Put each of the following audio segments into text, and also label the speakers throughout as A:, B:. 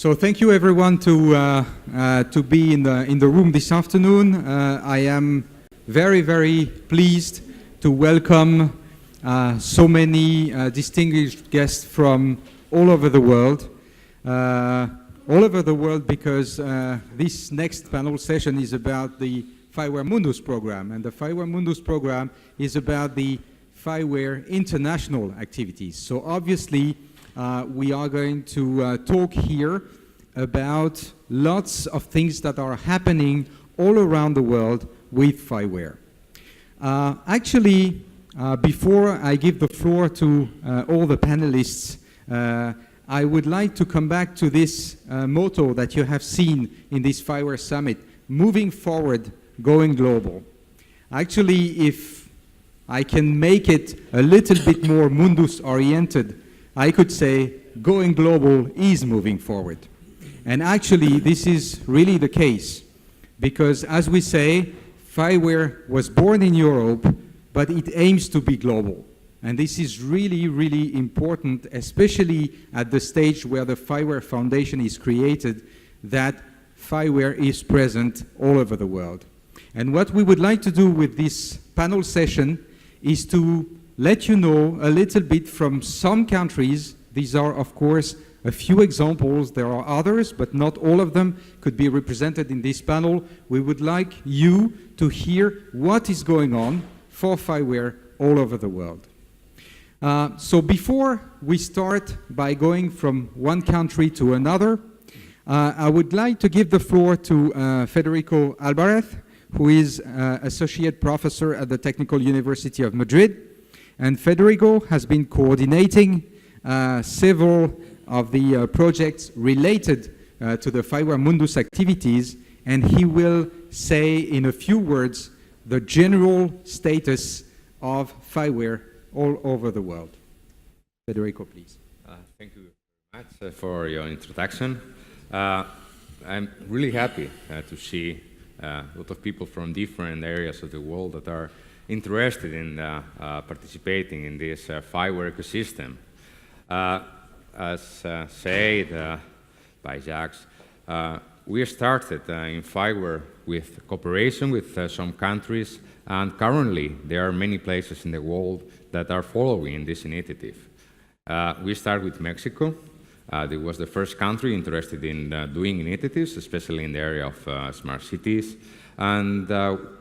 A: So thank you everyone to be in the room this afternoon. I am very pleased to welcome so many distinguished guests from all over the world. Because this next panel session is about the FIWARE Mundus program, and the FIWARE Mundus program is about the FIWARE international activities. So obviously we are going to talk here about lots of things that are happening all around the world with FIWARE. Before I give the floor to all the panelists, I would like to come back to this motto that you have seen in this FIWARE Summit, moving forward, going global. Actually, if I can make it a little bit more Mundus-oriented, I could say going global is moving forward. And actually, this is really the case, because as we say, FIWARE was born in Europe, but it aims to be global. And this is really important, especially at the stage where the FIWARE Foundation is created, that FIWARE is present all over the world. And what we would like to do with this panel session is to let you know a little bit from some countries. These are, of course, a few examples. There are others, but not all of them could be represented in this panel. We would like you to hear what is going on for FIWARE all over the world. So before we start by going from one country to another, I would like to give the floor to Federico Alvarez, who is Associate Professor at the Technical University of Madrid. And Federico has been coordinating several of the projects related to the FIWARE Mundus activities, and he will say in a few words the general status of FIWARE all over the world. Federico, please.
B: Thank you very much for your introduction. I'm really happy to see a lot of people from different areas of the world that are interested in participating in this FIWARE ecosystem. As said by Jacques, we started in FIWARE with cooperation with some countries, and currently there are many places in the world that are following this initiative. We start with Mexico. It was the first country interested in doing initiatives, especially in the area of smart cities. And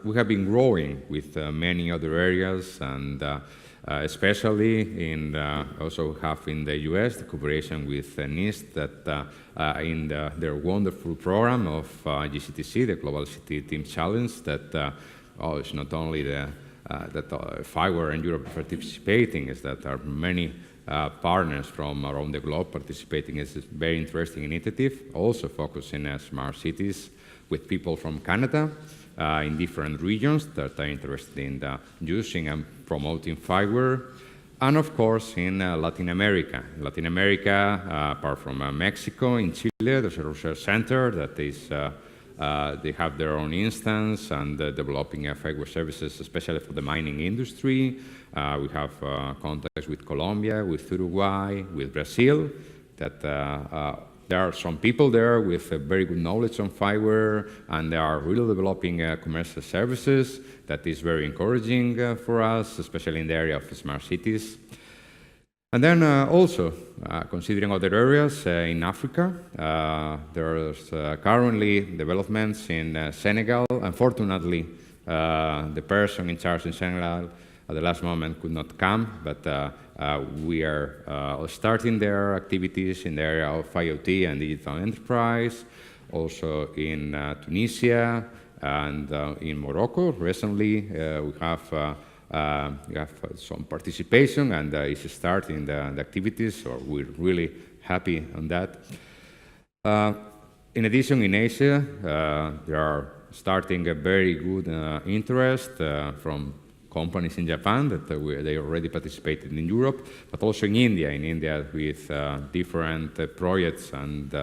B: we have been growing with many other areas, and especially in also have in the US the cooperation with NIST that in their wonderful program of GCTC, the Global City Team Challenge, that it's not only that FIWARE and Europe are participating, is that there are many partners from around the globe participating. It's a very interesting initiative, also focusing on smart cities with people from Canada in different regions that are interested in using and promoting FIWARE, and of course in Latin America. In Latin America, apart from Mexico, in Chile, there's a research center that is, they have their own instance and developing FIWARE services, especially for the mining industry. We have contacts with Colombia, with Uruguay, with Brazil, that there are some people there with very good knowledge on FIWARE, and they are really developing commercial services. That is very encouraging for us, especially in the area of smart cities. And then also, considering other areas in Africa, there's currently developments in Senegal. Unfortunately, the person in charge in Senegal at the last moment could not come, but we are starting their activities in the area of IoT and digital enterprise, also in Tunisia and in Morocco. Recently, we have some participation, and it's starting the activities, so we're really happy on that. In addition, in Asia, there are starting a very good interest from companies in Japan that they already participated in Europe, but also in India with different projects and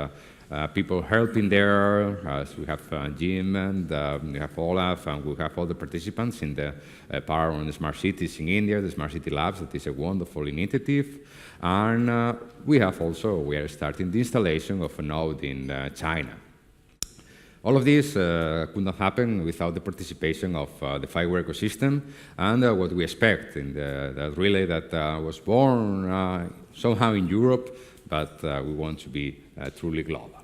B: people helping there. So we have Jim, and we have Olaf, and we have all the participants in the Power on the Smart Cities in India, the Smart City Labs. That is a wonderful initiative. And we are starting the installation of a node in China. All of this could not happen without the participation of the FIWARE ecosystem and what we expect in that relay that was born somehow in Europe, but we want to be truly global.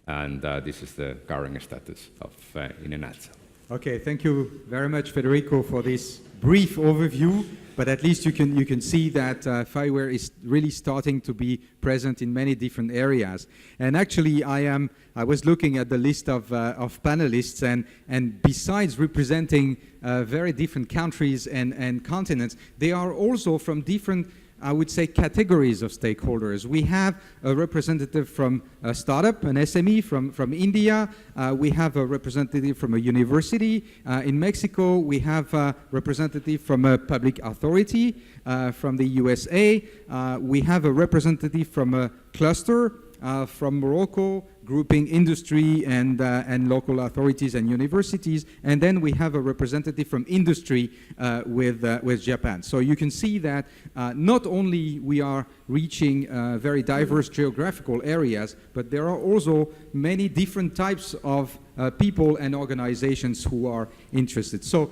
B: And this is the current status of, in a nutshell.
A: Okay, thank you very much, Federico, for this brief overview. But at least you can see that FIWARE is really starting to be present in many different areas. And actually, I was looking at the list of panelists, and besides representing very different countries and continents, they are also from different, I would say, categories of stakeholders. We have a representative from a startup, an SME from India. We have a representative from a university. In Mexico, we have a representative from a public authority from the USA. We have a representative from a cluster from Morocco, grouping industry and local authorities and universities, and then we have a representative from industry with Japan. So you can see that not only we are reaching very diverse geographical areas, but there are also many different types of people and organizations who are interested. So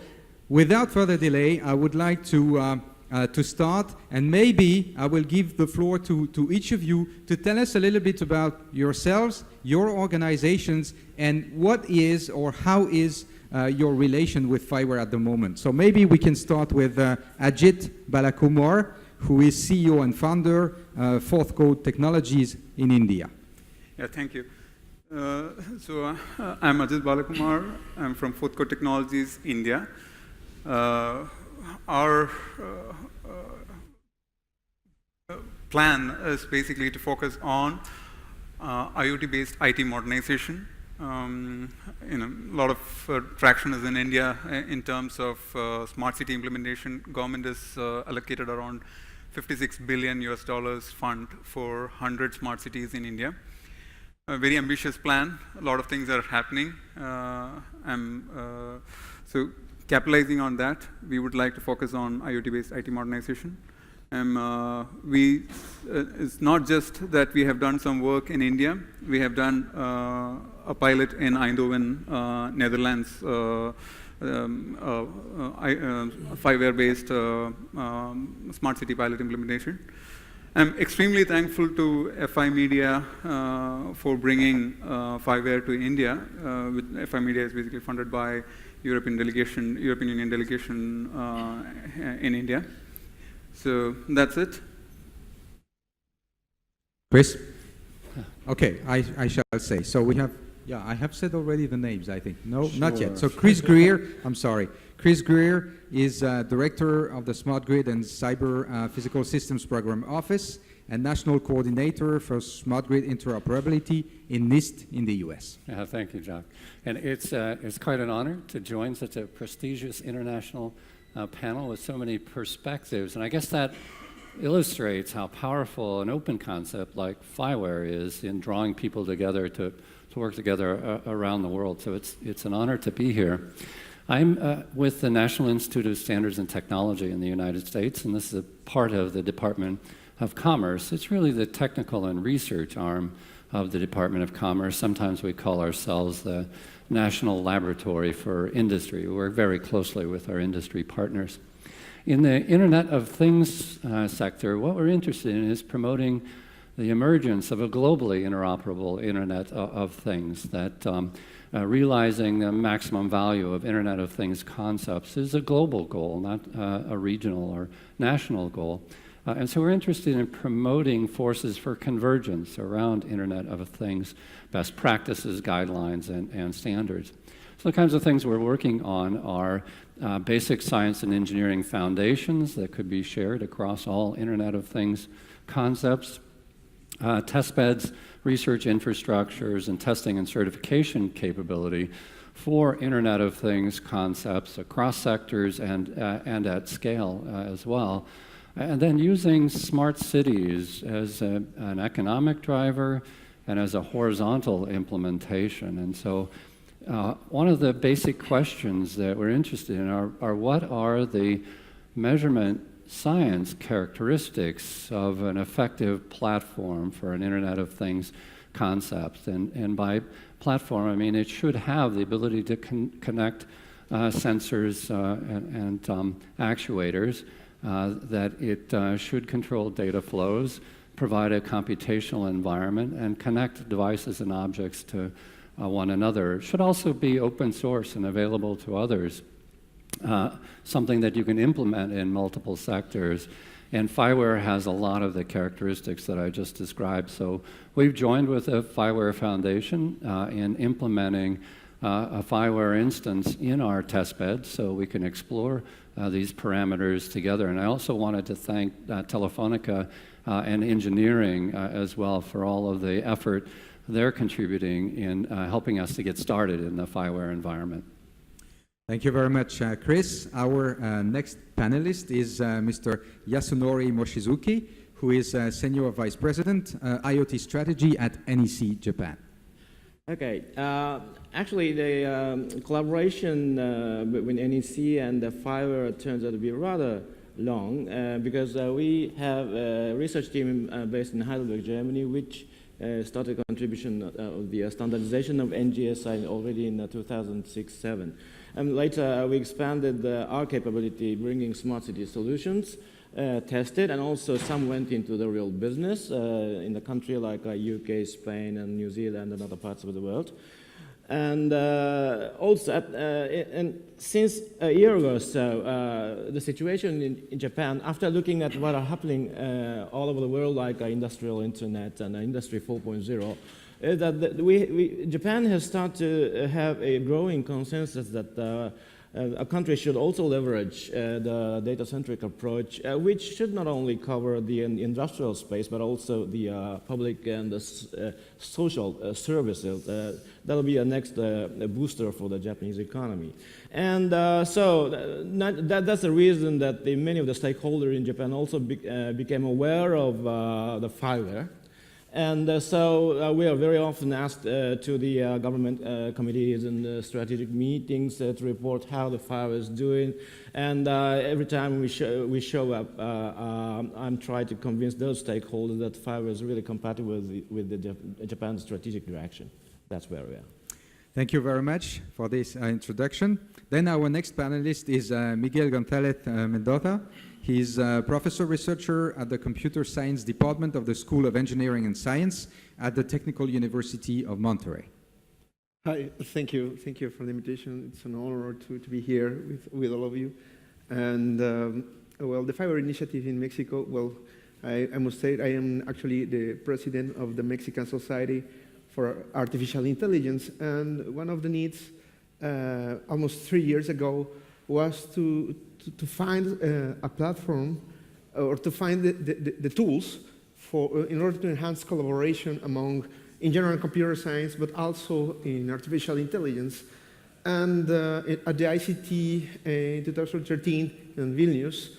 A: without further delay, I would like to start, and maybe I will give the floor to each of you to tell us a little bit about yourselves, your organizations, and what is or how is your relation with FIWARE at the moment. So maybe we can start with Ajith Balakumar, who is CEO and founder of Forthcode Technologies in India.
C: Yeah, thank you. I'm Ajith Balakumar. I'm from Forthcode Technologies, India. Our plan is basically to focus on IoT-based IT modernization. A lot of traction is in India in terms of smart city implementation. Government has allocated around $56 billion fund for 100 smart cities in India. A very ambitious plan. A lot of things are happening. So capitalizing on that, we would like to focus on IoT-based IT modernization. It's not just that we have done some work in India. We have done a pilot in Eindhoven, Netherlands, FIWARE-based smart city pilot implementation. I'm extremely thankful to FI Media for bringing FIWARE to India. FI Media is basically funded by European Union delegation in India. So that's it.
A: Chris? Okay, I shall say. So we have, yeah, I have said already the names, I think. No, sure. Not yet. So Chris Greer, I'm sorry. Chris Greer is Director of the Smart Grid and Cyber Physical Systems Program Office and National Coordinator for Smart Grid Interoperability in NIST in the US.
D: Yeah, thank you, Jacques. And it's quite an honor to join such a prestigious international panel with so many perspectives. And I guess that illustrates how powerful an open concept like FIWARE is in drawing people together to work together around the world. So it's an honor to be here. I'm with the National Institute of Standards and Technology in the United States, and this is a part of the Department of Commerce. It's really the technical and research arm of the Department of Commerce. Sometimes we call ourselves the National Laboratory for Industry. We work very closely with our industry partners. In the Internet of Things sector, what we're interested in is promoting the emergence of a globally interoperable Internet of Things, that realizing the maximum value of Internet of Things concepts is a global goal, not a regional or national goal. And so we're interested in promoting forces for convergence around Internet of Things, best practices, guidelines, and standards. So the kinds of things we're working on are basic science and engineering foundations that could be shared across all Internet of Things concepts, test beds, research infrastructures, and testing and certification capability for Internet of Things concepts across sectors and at scale as well. And then using smart cities as an economic driver, and as a horizontal implementation. And so one of the basic questions that we're interested in are what are the measurement science characteristics of an effective platform for an Internet of Things concept. And by platform, I mean it should have the ability to connect sensors and actuators, that it should control data flows, provide a computational environment, and connect devices and objects to one another. It should also be open source and available to others, something that you can implement in multiple sectors. And FIWARE has a lot of the characteristics that I just described. So we've joined with the FIWARE Foundation in implementing a FIWARE instance in our testbed so we can explore these parameters together. And I also wanted to thank Telefonica and engineering as well for all of the effort they're contributing in helping us to get started in the FIWARE environment.
A: Thank you very much, Chris. Our next panelist is Mr. Yasunori Mochizuki, who is Senior Vice President, IoT Strategy at NEC Japan.
E: Okay. Actually, the collaboration between NEC and the FIWARE turns out to be rather long because we have a research team based in Heidelberg, Germany, which started contribution of the standardization of NGSI already in 2006-07. And later, we expanded our capability, bringing smart city solutions, tested, and also some went into the real business in the country like UK, Spain, and New Zealand, and other parts of the world. And also, and since a year ago or so, the situation in Japan, after looking at what are happening all over the world, like industrial internet and Industry 4.0, is that Japan has started to have a growing consensus that a country should also leverage the data-centric approach, which should not only cover the industrial space, but also the public and the social services. That'll be a next booster for the Japanese economy. And so that's the reason that many of the stakeholders in Japan also became aware of the FIWARE. And so we are very often asked to the government committees and strategic meetings to report how the FIWARE is doing. And every time we show up, I'm trying to convince those stakeholders that FIWARE is really compatible with the Japan's strategic direction. That's where we are.
A: Thank you very much for this introduction. Then our next panelist is Miguel González Mendoza. He's a professor researcher at the Computer Science Department of the School of Engineering and Science at the Technical University of Monterrey.
F: Hi, thank you. Thank you for the invitation. It's an honor to be here with all of you. And well, the FIWARE initiative in Mexico, well, I must say I am actually the president of the Mexican Society for Artificial Intelligence. And one of the needs almost 3 years ago was to find a platform or to find the tools in order to enhance collaboration among, in general, computer science, but also in artificial intelligence. And at the ICT in 2013 in Vilnius,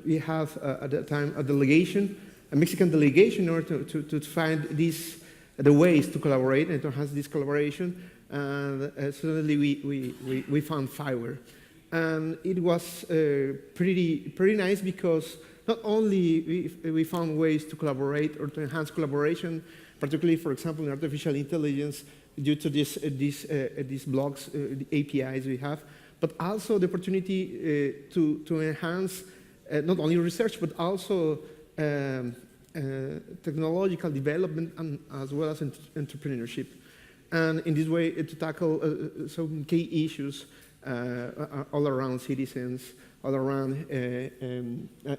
F: we have at that time a Mexican delegation in order to find the ways to collaborate and to enhance this collaboration. And suddenly we found FIWARE. And it was pretty nice because not only we found ways to collaborate or to enhance collaboration, particularly, for example, in artificial intelligence, due to these blocks, the APIs we have, but also the opportunity to enhance not only research, but also technological development and as well as entrepreneurship. And in this way, to tackle some key issues all around citizens, all around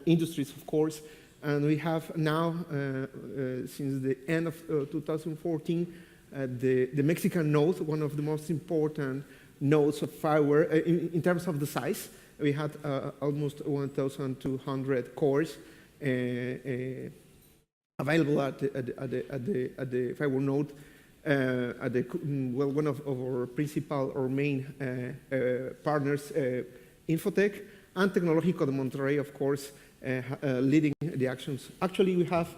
F: industries, of course. And we have now, since the end of 2014, the Mexican node, one of the most important nodes of FIWARE in terms of the size. We had almost 1,200 cores available at the FIWARE node. One of our principal or main partners, Infotech, and Tecnológico de Monterrey, of course, leading the actions. Actually, we have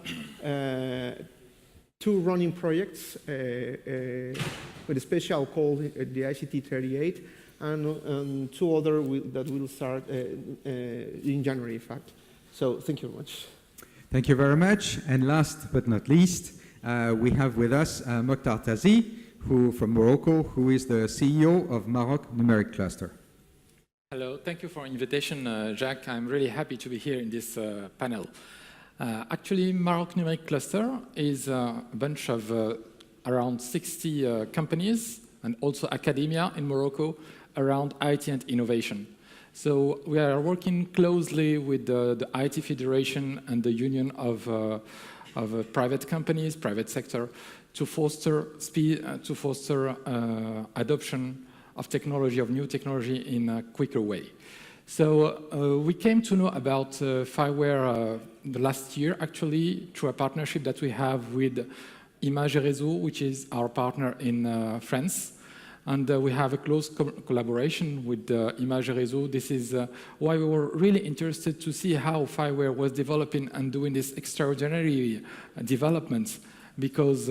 F: 2 running projects with a special call, the ICT38, and 2 other that will start in January, in fact. So thank you very much.
A: Thank you very much. And last but not least, we have with us Mokhtar Tazi, from Morocco, who is the CEO of Maroc Numeric Cluster.
G: Hello, thank you for the invitation, Jacques. I'm really happy to be here in this panel. Actually, Maroc Numeric Cluster is a bunch of around 60 companies and also academia in Morocco around IT and innovation. So we are working closely with the IT Federation and the Union of private companies, private sector, to foster adoption of technology, of new technology in a quicker way. So we came to know about FIWARE the last year, actually, through a partnership that we have with Image et Réseau, which is our partner in France. And we have a close collaboration with Image et Réseau. This is why we were really interested to see how FIWARE was developing and doing this extraordinary developments, because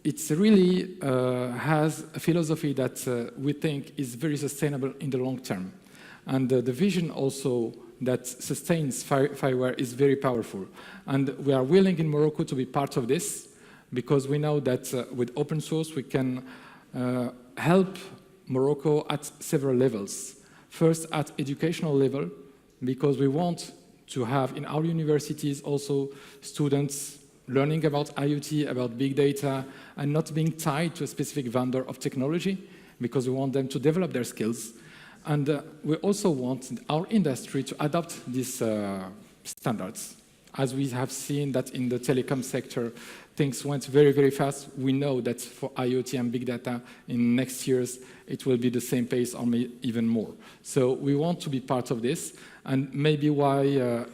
G: it's really has a philosophy that we think is very sustainable in the long term. And the vision also that sustains FIWARE is very powerful. And we are willing in Morocco to be part of this, because we know that with open source we can help Morocco at several levels. First, at educational level, because we want to have in our universities also students learning about IoT, about big data, and not being tied to a specific vendor of technology, because we want them to develop their skills. And we also want our industry to adopt these standards. As we have seen that in the telecom sector, things went very, very fast. We know that for IoT and big data, in next years, it will be the same pace or even more. So we want to be part of this, and maybe why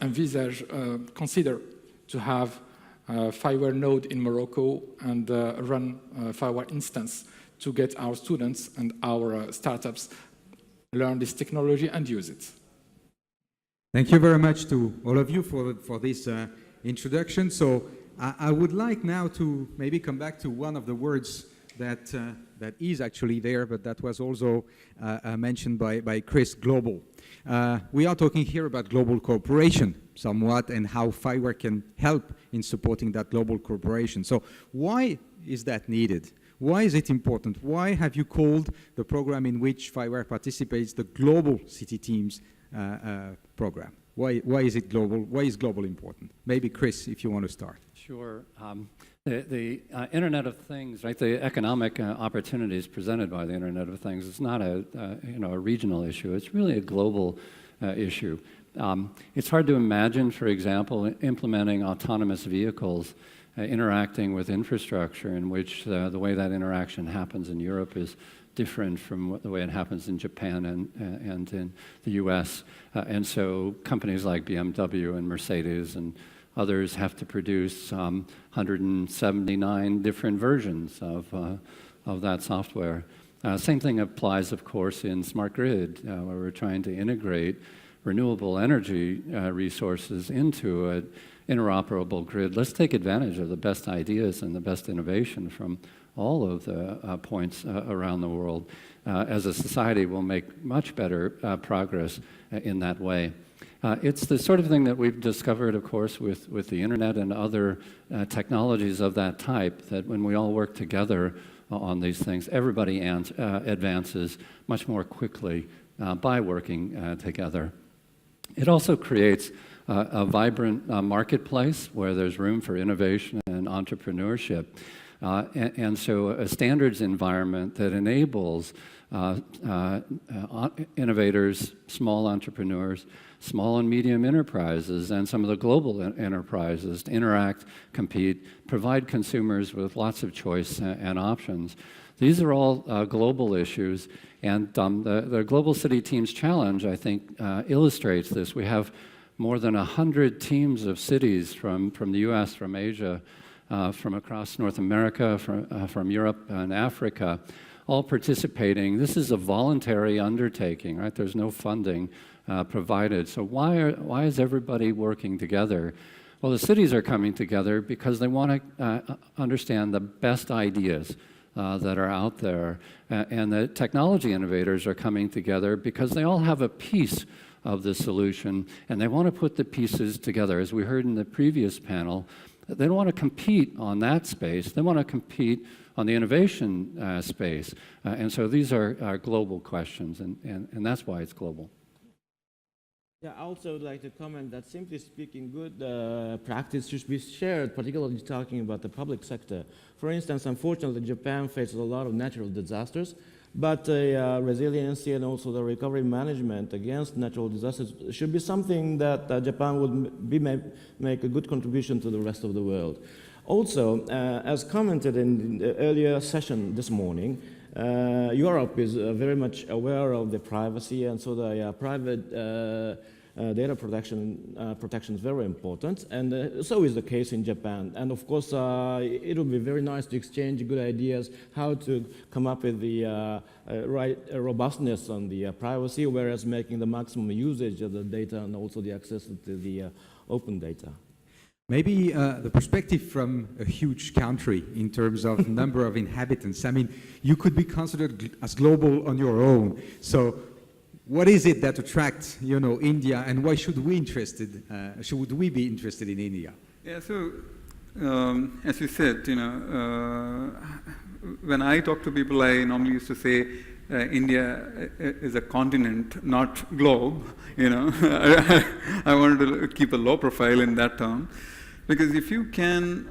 G: consider to have a FIWARE node in Morocco and run a FIWARE instance to get our students and our startups learn this technology and use it.
A: Thank you very much to all of you for this introduction. So I would like now to maybe come back to one of the words that is actually there, but that was also mentioned by Chris, global. We are talking here about global cooperation somewhat, and how FIWARE can help in supporting that global cooperation. So why is that needed? Why is it important? Why have you called the program in which FIWARE participates the Global City Teams program? Why is it global? Why is global important? Maybe Chris, if you want to start.
D: Sure. The Internet of Things, right? The economic opportunities presented by the Internet of Things is not a regional issue. It's really a global issue. It's hard to imagine, for example, implementing autonomous vehicles interacting with infrastructure in which the way that interaction happens in Europe is different from the way it happens in Japan and in the US. And so companies like BMW and Mercedes and others have to produce 179 different versions of that software. Same thing applies, of course, in smart grid, where we're trying to integrate renewable energy resources into an interoperable grid. Let's take advantage of the best ideas and the best innovation from all of the points around the world. As a society, we'll make much better progress in that way. It's the sort of thing that we've discovered, of course, with the internet and other technologies of that type, that when we all work together on these things, everybody advances much more quickly by working together. It also creates a vibrant marketplace where there's room for innovation and entrepreneurship. And so a standards environment that enables innovators, small entrepreneurs, small and medium enterprises, and some of the global enterprises to interact, compete, provide consumers with lots of choice and options. These are all global issues, and the Global City Teams Challenge, I think, illustrates this. We have more than 100 teams of cities from the US, from Asia, from across North America, from Europe and Africa, all participating. This is a voluntary undertaking, right? There's no funding provided. So why is everybody working together? Well, the cities are coming together because they want to understand the best ideas that are out there. And the technology innovators are coming together because they all have a piece of the solution, and they want to put the pieces together. As we heard in the previous panel, they don't want to compete on that space. They want to compete on the innovation space. And so these are global questions, and that's why it's global.
E: Yeah, I also would like to comment that, simply speaking, good practice should be shared, particularly talking about the public sector. For instance, unfortunately, Japan faces a lot of natural disasters, but resiliency and also the recovery management against natural disasters should be something that Japan would make a good contribution to the rest of the world. Also, as commented in the earlier session this morning, Europe is very much aware of the privacy, and so the private data protection is very important, and so is the case in Japan. And of course, it would be very nice to exchange good ideas how to come up with the right robustness on the privacy, whereas making the maximum usage of the data and also the access to the open data.
A: Maybe the perspective from a huge country in terms of number of inhabitants. I mean, you could be considered as global on your own. So what is it that attracts, you know, India, and why should we be interested in India?
C: Yeah, so as you said, you know, when I talk to people, I normally used to say India is a continent, not globe. You know, I wanted to keep a low profile in that term. Because if you can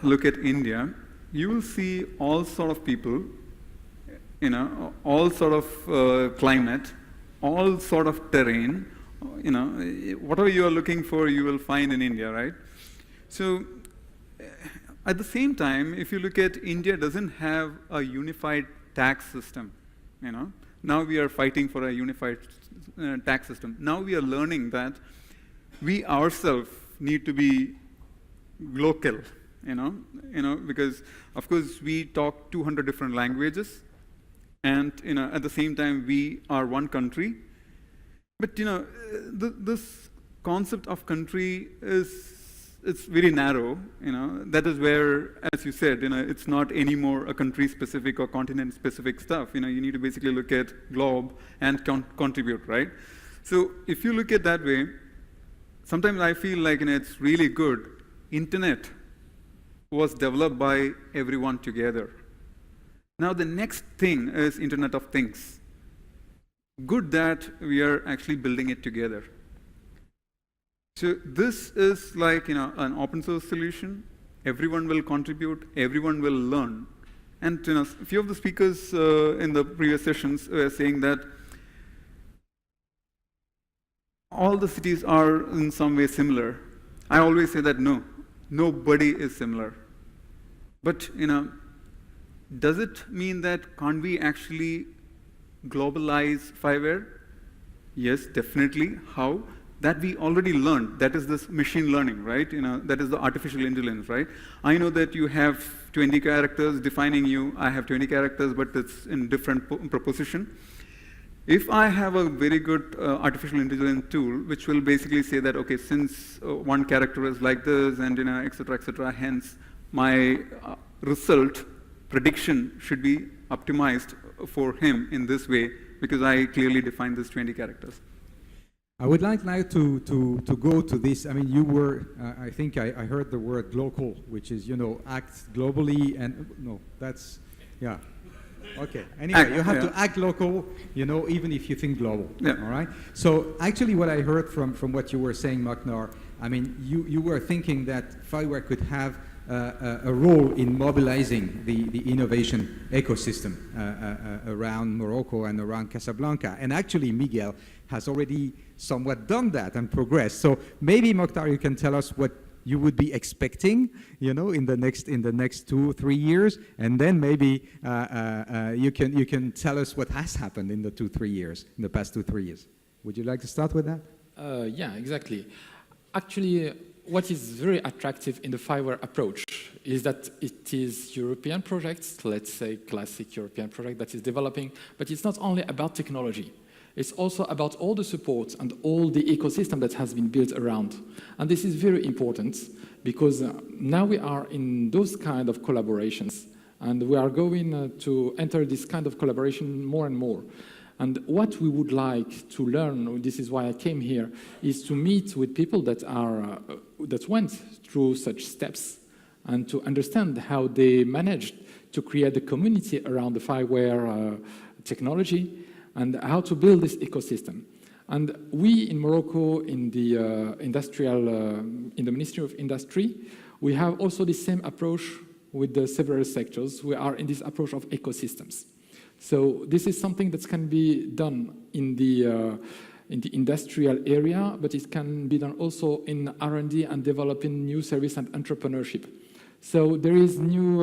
C: look at India, you will see all sort of people, you know, all sort of climate, all sort of terrain, you know, whatever you are looking for, you will find in India, right? So at the same time, if you look at India doesn't have a unified tax system, you know. Now we are fighting for a unified tax system. Now we are learning that we ourselves need to be local, you know, because of course we talk 200 different languages, and you know, at the same time we are one country. But you know, this concept of country it's very narrow. You know, that is where, as you said, you know, it's not anymore a country-specific or continent-specific stuff. You know, you need to basically look at globe and contribute, right? So if you look at that way, sometimes I feel like, you know, it's really good. Internet was developed by everyone together. Now the next thing is Internet of Things. Good that we are actually building it together. So this is like, you know, an open source solution. Everyone will contribute, everyone will learn. And you know, a few of the speakers in the previous sessions were saying that all the cities are in some way similar. I always say that no, nobody is similar. But you know, does it mean that can't we actually globalize FIWARE? Yes, definitely. How? That we already learned. That is this machine learning, right? You know, that is the artificial intelligence, right? I know that you have 20 characters defining you. I have 20 characters, but it's in different proposition. If I have a very good artificial intelligence tool, which will basically say that, okay, since one character is like this, and you know, et cetera, hence my result prediction should be optimized for him in this way, because I clearly defined these 20 characters.
A: I would like now to go to this. I mean, you were, I think I heard the word local, which is, you know, act globally, and no, that's, yeah. Okay, anyway, you have to act local, you know, even if you think global, all right? So actually what I heard from what you were saying, Mokhtar, I mean, you were thinking that FIWARE could have a role in mobilizing the innovation ecosystem around Morocco and around Casablanca. And actually, Miguel has already somewhat done that and progressed. So maybe, Mokhtar, you can tell us what you would be expecting, you know, in the next 2-3 years, and then maybe you can tell us what has happened in the past 2-3 years. Would you like to start with that?
G: Yeah, exactly. Actually, what is very attractive in the FIWARE approach is that it is European projects, let's say classic European project that is developing, but it's not only about technology. It's also about all the support and all the ecosystem that has been built around. And this is very important because now we are in those kind of collaborations, and we are going to enter this kind of collaboration more and more. And what we would like to learn, this is why I came here, is to meet with people that are that went through such steps and to understand how they managed to create the community around the FIWARE technology and how to build this ecosystem. And we in Morocco, in the in the Ministry of Industry, we have also the same approach with the several sectors. We are in this approach of ecosystems. So this is something that can be done in the industrial area, but it can be done also in R&D and developing new service and entrepreneurship. So there is new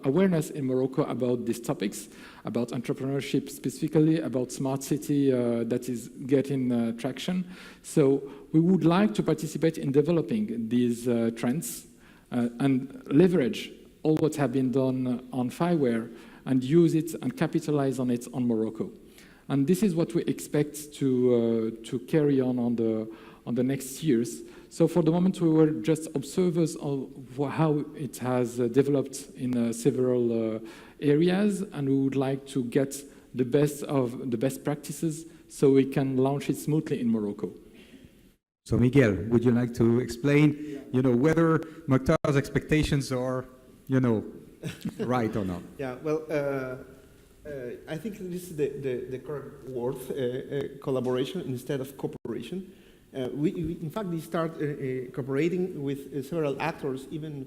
G: awareness in Morocco about these topics, about entrepreneurship specifically, about smart city that is getting traction. So we would like to participate in developing these trends and leverage all what have been done on FIWARE and use it and capitalize on it on Morocco. And this is what we expect to carry on the next years. So for the moment, we were just observers of how it has developed in several areas, and we would like to get the best of the best practices so we can launch it smoothly in Morocco.
A: So Miguel, would you like to explain, whether Mokhtar's expectations are, right or not?
F: Yeah, well, I think this is the correct word, collaboration instead of cooperation. In fact, we start cooperating with several actors, even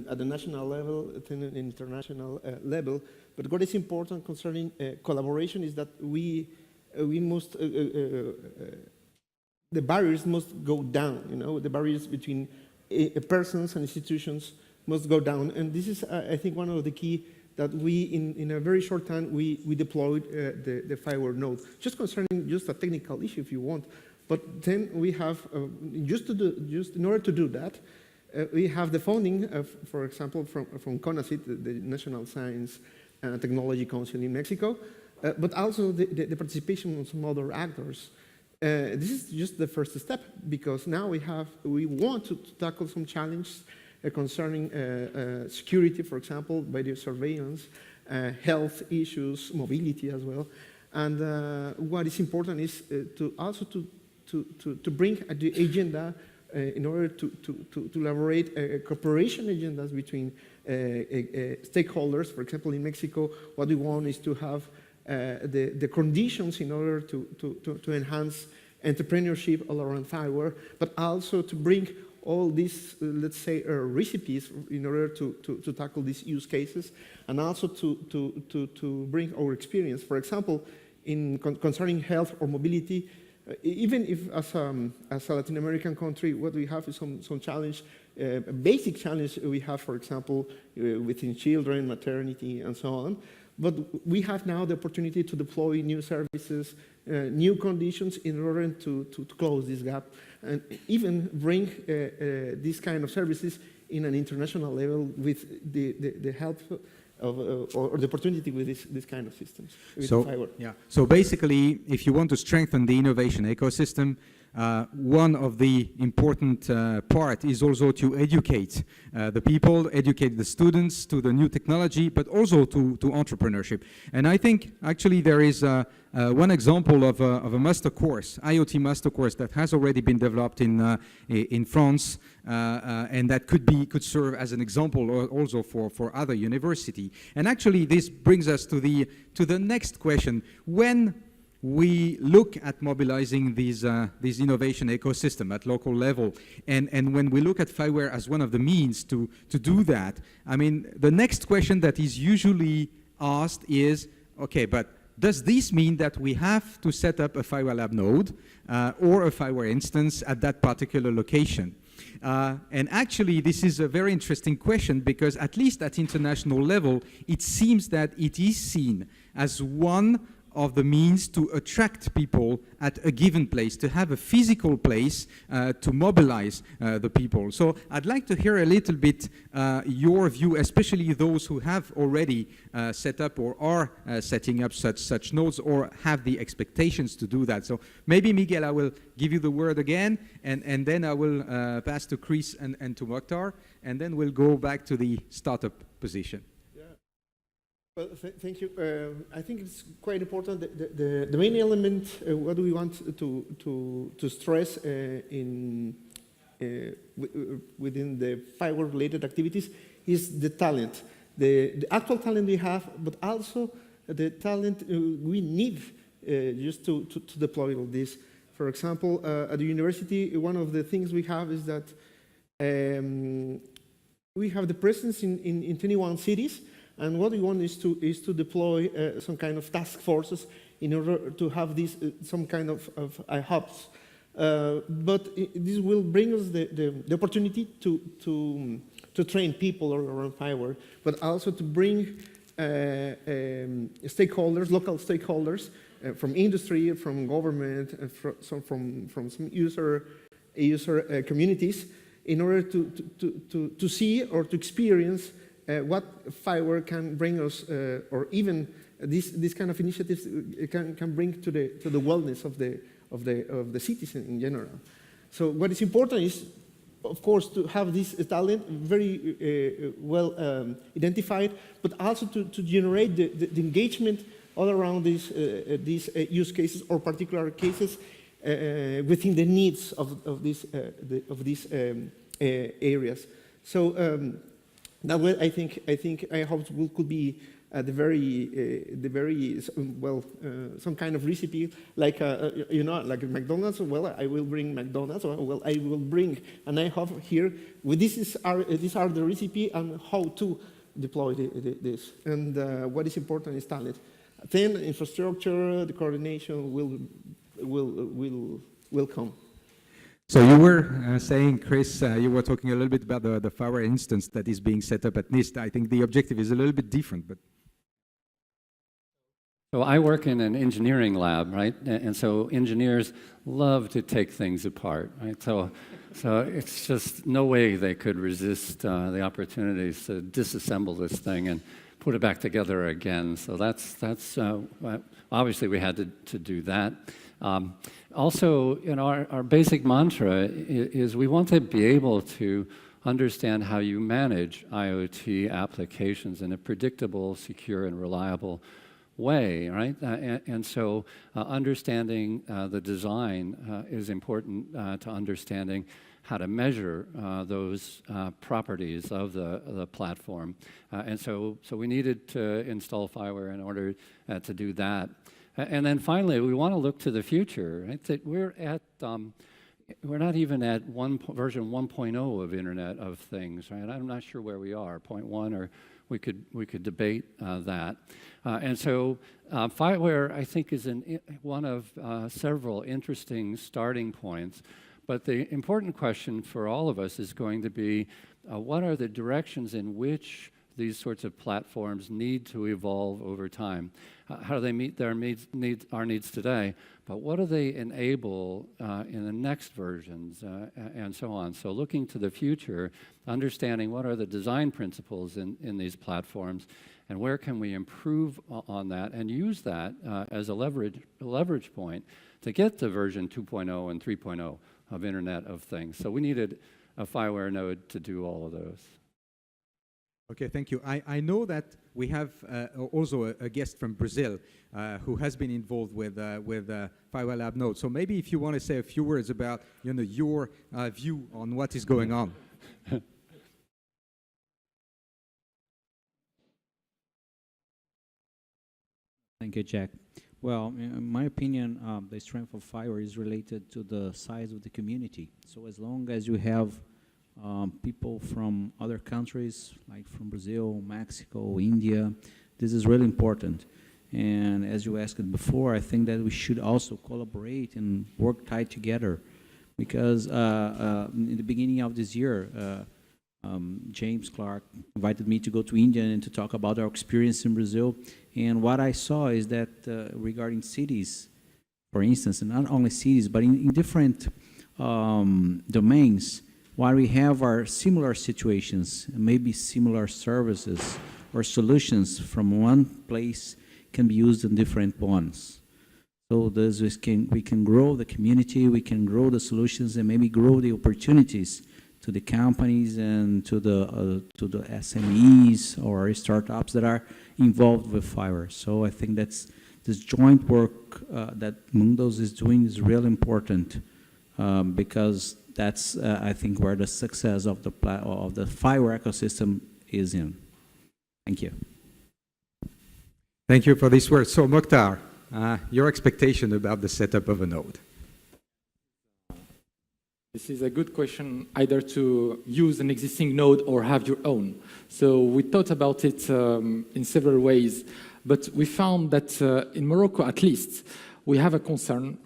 F: at the national level, at an international level. But what is important concerning collaboration is that we must, the barriers must go down, the barriers between persons and institutions must go down. And this is, I think, one of the key that we, in a very short time, we deployed the FIWARE node. Just concerning just a technical issue, if you want. But then we have, just in order to do that, we have the funding, for example, from CONACYT, the National Science and Technology Council in Mexico, but also the participation of some other actors. This is just the first step, because now we want to tackle some challenges concerning security, for example, video surveillance, health issues, mobility as well. And what is important is to also to bring the agenda in order to elaborate cooperation agendas between stakeholders. For example, in Mexico, what we want is to have the conditions in order to enhance entrepreneurship all around FIWARE, but also to bring all these, let's say, recipes in order to tackle these use cases, and also to bring our experience. For example, concerning health or mobility, even if as a Latin American country, what we have is some challenge, basic challenge we have, for example, within children, maternity, and so on. But we have now the opportunity to deploy new services, new conditions in order to close this gap, and even bring these kind of services in an international level with the help of, or the opportunity with this kind of systems.
A: So basically, if you want to strengthen the innovation ecosystem, one of the important part is also to educate the people, educate the students to the new technology, but also to entrepreneurship. And I think actually there is one example of a master course, IoT master course, that has already been developed in France, and that could serve as an example also for other university. And actually this brings us to the next question. When we look at mobilizing these innovation ecosystem at local level, and when we look at FIWARE as one of the means to do that, I mean, the next question that is usually asked is, okay, but does this mean that we have to set up a FIWARE lab node or a FIWARE instance at that particular location? And actually, this is a very interesting question, because at least at international level, it seems that it is seen as one of the means to attract people at a given place, to have a physical place to mobilize the people. So I'd like to hear a little bit your view, especially those who have already set up or are setting up such nodes or have the expectations to do that. So maybe, Miguel, I will give you the word again, and then I will pass to Chris and to Mokhtar, and then we'll go back to the startup position.
F: Well, thank you. I think it's quite important. The main element, what we want to stress within the FIWARE-related activities is the talent, the actual talent we have, but also the talent we need just to deploy all this. For example, at the university, one of the things we have is that we have the presence in 21 cities. And what we want is to deploy some kind of task forces in order to have these some kind of hubs. But this will bring us the opportunity to train people around FIWARE, but also to bring stakeholders, local stakeholders from industry, from government, from some user communities, in order to see or to experience what FIWARE can bring us, or even this kind of initiatives can bring to the wellness of the citizen in general. So what is important is, of course, to have this talent very well identified, but also to generate the engagement all around these use cases or particular cases within the needs of these areas. So. That way, I hope could be the very well some kind of recipe, like like McDonald's. Well, I will bring McDonald's. Well, I will bring, and I have here. Well, these are the recipe and how to deploy this. And what is important is talent. Then infrastructure, the coordination will come.
A: So you were saying, Chris, you were talking a little bit about the FIWARE instance that is being set up at NIST. I think the objective is a little bit different, but.
D: So I work in an engineering lab, right? And so engineers love to take things apart, right? So it's just no way they could resist the opportunities to disassemble this thing and put it back together again. So that's obviously we had to do that. Also, our basic mantra is we want to be able to understand how you manage IoT applications in a predictable, secure, and reliable way, right? And so understanding the design is important to understanding how to measure those properties of the platform. And so we needed to install FIWARE in order to do that. And then finally, we want to look to the future. Right? That we're not even at version 1.0 of Internet of Things. Right? I'm not sure where we are, 0.1, or we could debate that. And so FIWARE, I think, is one of several interesting starting points. But the important question for all of us is going to be, what are the directions in which these sorts of platforms need to evolve over time? How do they meet our needs today? But what do they enable in the next versions and so on? So looking to the future, understanding what are the design principles in these platforms, and where can we improve on that and use that as a leverage point to get to version 2.0 and 3.0 of Internet of Things. So we needed a FIWARE node to do all of those.
A: Okay, thank you. I know that we have also a guest from Brazil who has been involved with FIWARE Lab Node. So maybe if you want to say a few words about your view on what is going on.
H: Thank you, Jack. Well, in my opinion, the strength of FIWARE is related to the size of the community. So as long as you have people from other countries, like from Brazil, Mexico, India, this is really important. And as you asked before, I think that we should also collaborate and work tight together. Because in the beginning of this year, James Clark invited me to go to India and to talk about our experience in Brazil. And what I saw is that regarding cities, for instance, and not only cities, but in different domains, while we have our similar situations, maybe similar services or solutions from one place can be used in different ones. So this we can grow the community, we can grow the solutions, and maybe grow the opportunities to the companies and to the SMEs or startups that are involved with FIWARE. So I think that's this joint work that Mundus is doing is really important because that's I think where the success of the FIWARE ecosystem is in. Thank you.
A: Thank you for this word. So Mokhtar, your expectation about the setup of a node?
G: This is a good question, either to use an existing node or have your own. So we thought about it in several ways, but we found that in Morocco, at least, we have a concern.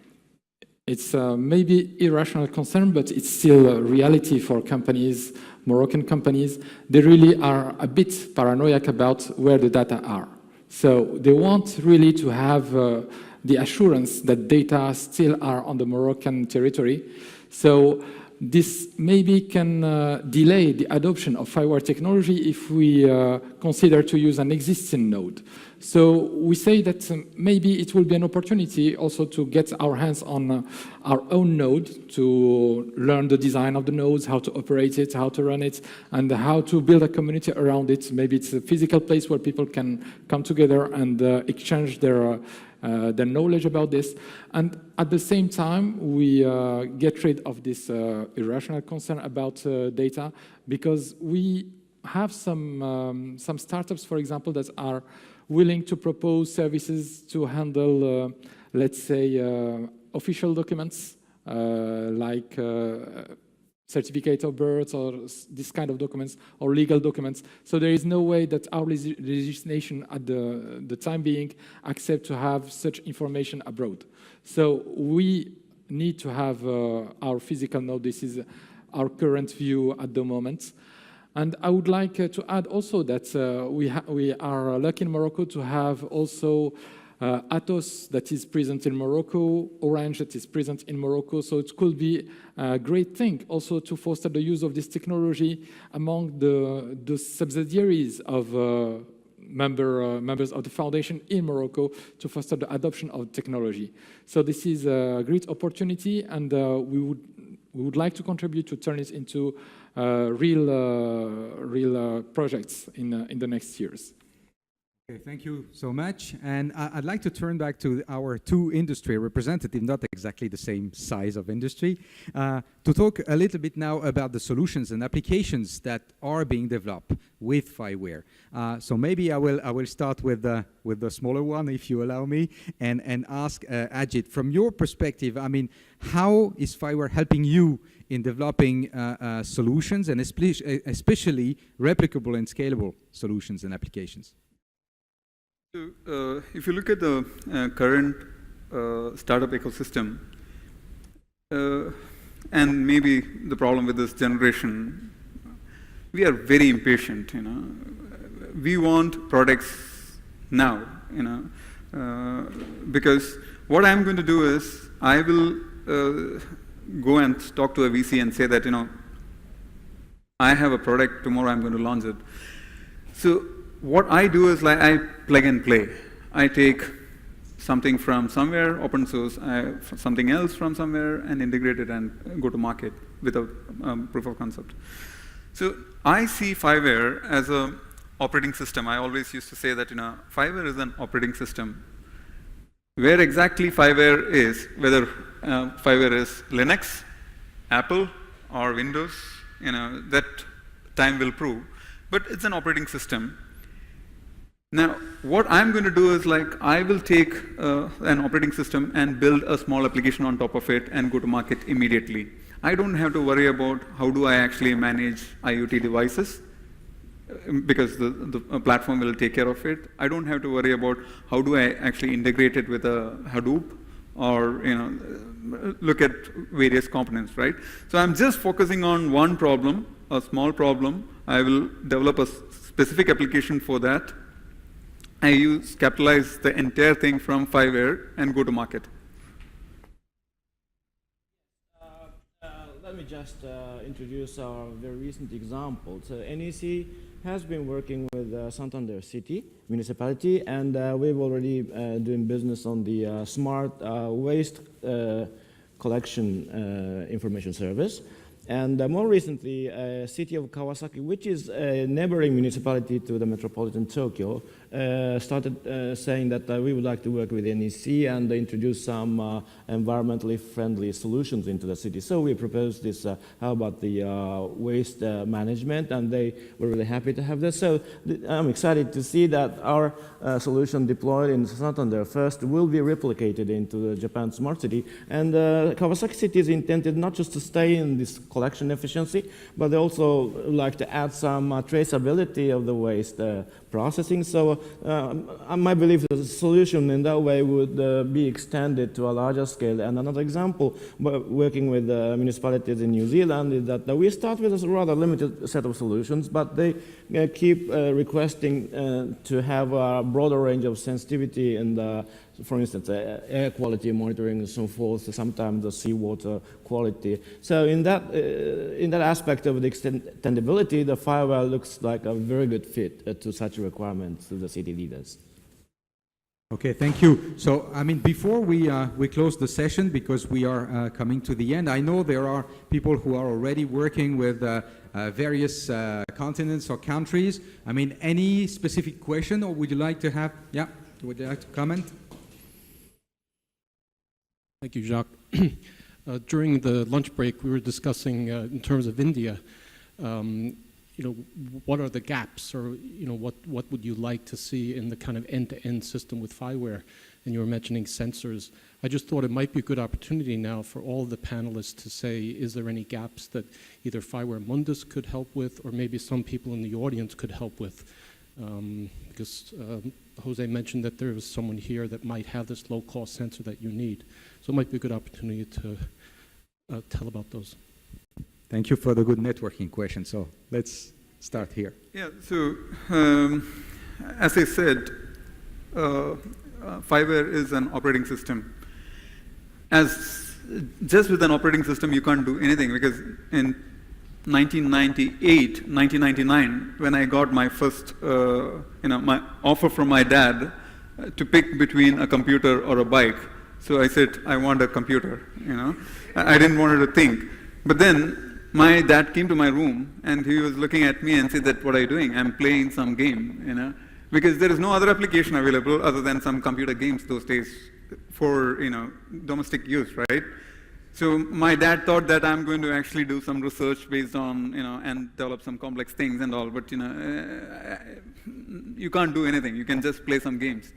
G: It's maybe irrational concern, but it's still a reality for companies, Moroccan companies. They really are a bit paranoid about where the data are. So they want really to have the assurance that data still are on the Moroccan territory. So this maybe can delay the adoption of FIWARE technology if we consider to use an existing node. So we say that maybe it will be an opportunity also to get our hands on our own node, to learn the design of the nodes, how to operate it, how to run it, and how to build a community around it. Maybe it's a physical place where people can come together and exchange their knowledge about this. And at the same time, we get rid of this irrational concern about data, because we have some startups, for example, that are willing to propose services to handle, let's say, official documents like certificate of birth or this kind of documents or legal documents. So there is no way that our legislation at the time being accept to have such information abroad. So we need to have our physical node. This is our current view at the moment. And I would like to add also that we are lucky in Morocco to have also Atos that is present in Morocco, Orange that is present in Morocco. So it could be a great thing also to foster the use of this technology among the subsidiaries of members of the foundation in Morocco to foster the adoption of technology. So this is a great opportunity, and we would like to contribute to turn it into real projects in the next years.
A: Okay, thank you so much. And I'd like to turn back to our two industry representatives, not exactly the same size of industry, to talk a little bit now about the solutions and applications that are being developed with FIWARE. So maybe I will start with the smaller one, if you allow me, and ask Ajith, from your perspective, I mean, how is FIWARE helping you in developing solutions, and especially replicable and scalable solutions and applications?
C: So, if you look at the current startup ecosystem, and maybe the problem with this generation, we are very impatient. You know, we want products now. You know, because what I'm going to do is I will go and talk to a VC and say that, you know, I have a product, tomorrow I'm going to launch it. So what I do is like I plug and play. I take something from somewhere, open source, something else from somewhere, and integrate it and go to market without proof of concept. So I see FIWARE as an operating system. I always used to say that, you know, FIWARE is an operating system. Where exactly FIWARE is, whether FIWARE is Linux, Apple, or Windows, you know, that time will prove. But it's an operating system. Now, what I'm going to do is like I will take an operating system and build a small application on top of it and go to market immediately. I don't have to worry about how do I actually manage IoT devices, because the platform will take care of it. I don't have to worry about how do I actually integrate it with a Hadoop or, you know, look at various components, right? So I'm just focusing on one problem, a small problem. I will develop a specific application for that. I capitalize the entire thing from FIWARE and go to market.
E: Let me just introduce our very recent example. So NEC has been working with Santander City municipality, and we've already doing business on the smart waste collection information service. And more recently, city of Kawasaki, which is a neighboring municipality to the metropolitan Tokyo, started saying that we would like to work with NEC and introduce some environmentally friendly solutions into the city. So we proposed this, how about the waste management, and they were really happy to have this. So I'm excited to see that our solution deployed in Santander first will be replicated into the Japan Smart City. And Kawasaki City is intended not just to stay in this collection efficiency, but they also like to add some traceability of the waste processing. So my belief is the solution in that way would be extended to a larger scale. And another example, working with municipalities in New Zealand, is that we start with a rather limited set of solutions, but they keep requesting to have a broader range of sensitivity in the, for instance, air quality monitoring and so forth, sometimes the seawater quality. So in that aspect of the extendability, the FIWARE looks like a very good fit to such requirements to the city leaders.
A: Okay, thank you. So, I mean, before we close the session, because we are coming to the end, I know there are people who are already working with various continents or countries. I mean, any specific question, or would you like to have, yeah, would you like to comment?
I: Thank you, Jacques. During the lunch break, we were discussing in terms of India, you know, what are the gaps, or you know, what would you like to see in the kind of end-to-end system with FIWARE? And you were mentioning sensors. I just thought it might be a good opportunity now for all the panelists to say, is there any gaps that either FIWARE Mundus could help with, or maybe some people in the audience could help with? Because Jose mentioned that there was someone here that might have this low-cost sensor that you need. So it might be a good opportunity to tell about those.
A: Thank you for the good networking question. So let's start here.
C: Yeah, so as I said, FIWARE is an operating system. Just with an operating system, you can't do anything, because in 1999, when I got my first, my offer from my dad to pick between a computer or a bike. So I said, I want a computer, I didn't want to think. But then my dad came to my room and he was looking at me and said that, what are you doing? I'm playing some game, because there is no other application available other than some computer games those days for, domestic use, right? So my dad thought that I'm going to actually do some research based on, and develop some complex things and all, but, you can't do anything. You can just play some games.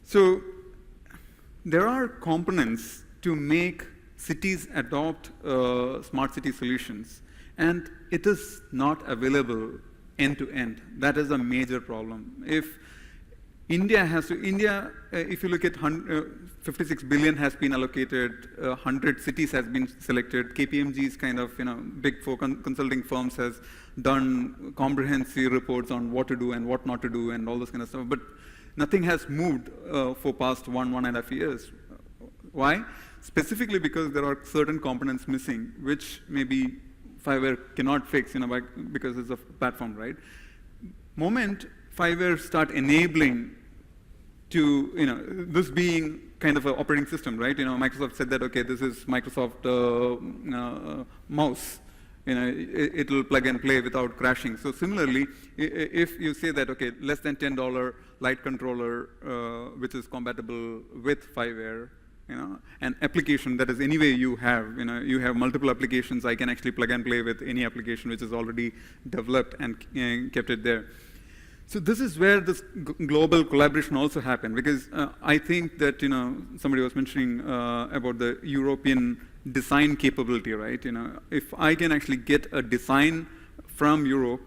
C: So there are components to make cities adopt smart city solutions, and it is not available end to end. That is a major problem. If India has to, if you look at 56 billion has been allocated, 100 cities has been selected, KPMG's kind of, big four consulting firms has done comprehensive reports on what to do and what not to do and all this kind of stuff, but nothing has moved for past 1.5 years. Why? Specifically because there are certain components missing, which maybe FIWARE cannot fix, because it's a platform, right? Moment FIWARE start enabling to, this being kind of an operating system, right? Microsoft said that, okay, this is Microsoft mouse. It will plug and play without crashing. So similarly, if you say that, okay, less than $10 light controller, which is compatible with FIWARE, an application that is anyway you have multiple applications, I can actually plug and play with any application which is already developed and kept it there. So this is where this global collaboration also happened, because I think that, somebody was mentioning about the European design capability, right? If I can actually get a design from Europe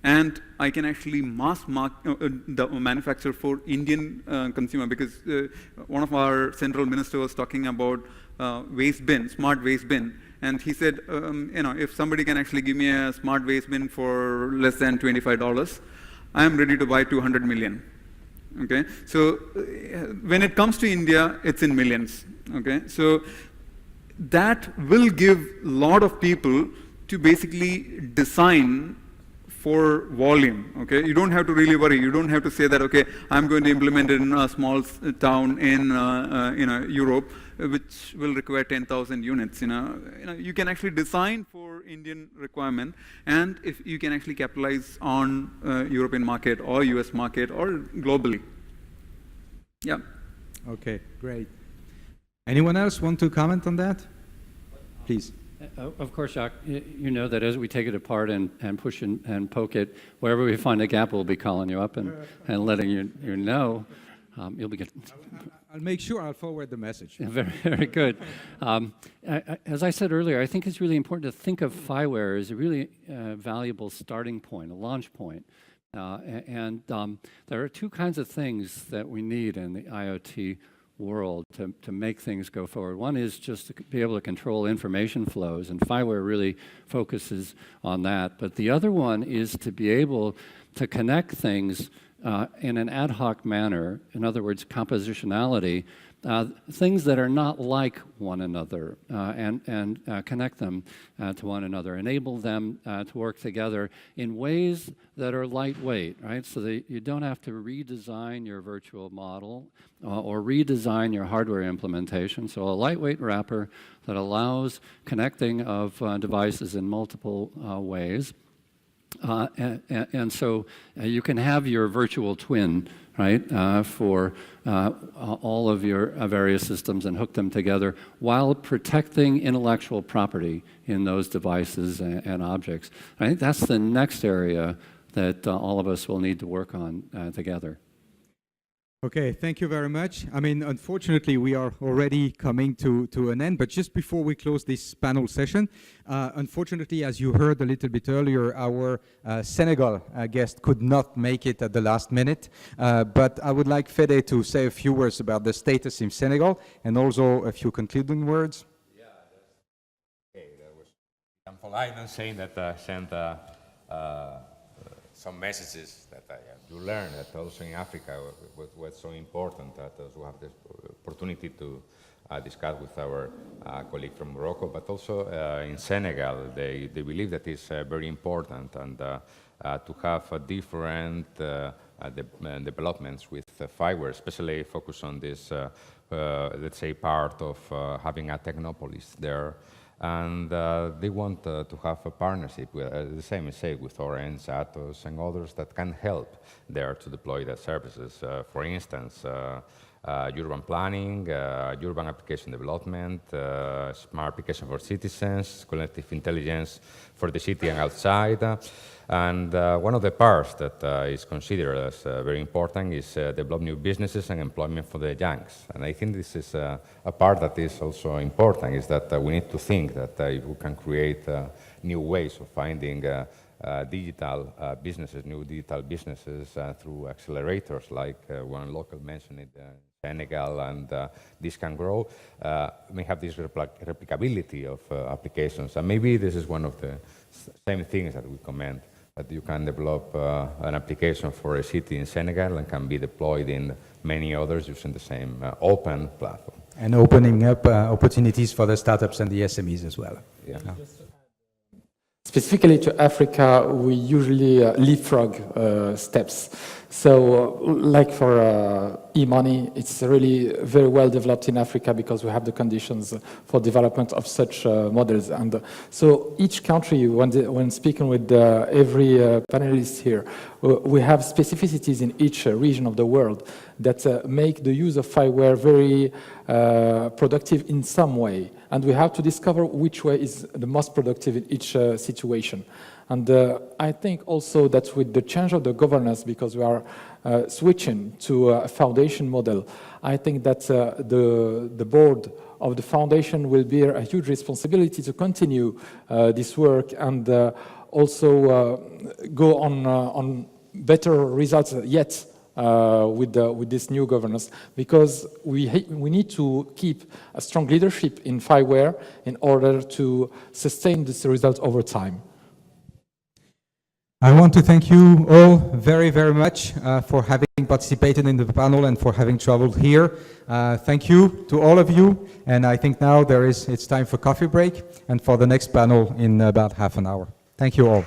C: and I can actually mass manufacture for Indian consumer, because one of our central ministers was talking about waste bin, smart waste bin. And he said, if somebody can actually give me a smart waste bin for less than $25, I am ready to buy 200 million. Okay, so when it comes to India, it's in millions. Okay, so that will give a lot of people to basically design for volume. Okay, you don't have to really worry. You don't have to say that, okay, I'm going to implement it in a small town in Europe, which will require 10,000 units. You can actually design for Indian requirement, and if you can actually capitalize on European market or US market or globally. Yeah.
A: Okay, great. Anyone else want to comment on that? Please.
D: Of course, Jacques, you know that as we take it apart and push and poke it, wherever we find a gap, we'll be calling you up and letting you know. You'll be good.
A: I'll make sure I'll forward the message.
D: Very, very good. As I said earlier, I think it's really important to think of FIWARE as a really valuable starting point, a launch point. And there are two kinds of things that we need in the IoT world to make things go forward. One is just to be able to control information flows, and FIWARE really focuses on that. But the other one is to be able to connect things in an ad hoc manner, in other words, compositionality, things that are not like one another, and connect them to one another, enable them to work together in ways that are lightweight, right? So that you don't have to redesign your virtual model or redesign your hardware implementation. So a lightweight wrapper that allows connecting of devices in multiple ways. And so you can have your virtual twin, right, for all of your various systems and hook them together while protecting intellectual property in those devices and objects. I think that's the next area that all of us will need to work on together.
A: Okay, thank you very much. I mean, unfortunately, we are already coming to an end, but just before we close this panel session, unfortunately, as you heard a little bit earlier, our Senegal guest could not make it at the last minute, but I would like Fede to say a few words about the status in Senegal and also a few concluding words.
B: Yeah, okay, that was I'm polite in saying that sent some messages that you learn that also in Africa was so important that we have the opportunity to discuss with our colleague from Morocco, but also in Senegal, they believe that it's very important and to have different developments with FIWARE, especially focus on this, let's say, part of having a technopolis there. And they want to have a partnership with, the same as say, with Orange, Atos, and others that can help there to deploy their services. For instance, urban planning, urban application development, smart application for citizens, collective intelligence for the city and outside. And one of the parts that is considered as very important is develop new businesses and employment for the youngs. And I think this is a part that is also important, is that we need to think that if we can create new ways of finding digital businesses, new digital businesses through accelerators like one local mentioned it, Senegal, and this can grow, may have this replicability of applications. And maybe this is one of the same things that we commend, that you can develop an application for a city in Senegal and can be deployed in many others using the same open platform.
A: And opening up opportunities for the startups and the SMEs as well.
B: Yeah.
A: Yeah.
G: Specifically to Africa, we usually leapfrog steps. So like for e-money, it's really very well developed in Africa because we have the conditions for development of such models. And so each country, when speaking with every panelist here, we have specificities in each region of the world that make the use of FIWARE very productive in some way. And we have to discover which way is the most productive in each situation. And I think also that with the change of the governance, because we are switching to a foundation model, I think that the board of the foundation will bear a huge responsibility to continue this work and also go on better results yet with this new governance, because we need to keep a strong leadership in FIWARE in order to sustain this result over time.
A: I want to thank you all very, very much for having participated in the panel and for having traveled here. Thank you to all of you, and I think now it's time for coffee break and for the next panel in about half an hour. Thank you all.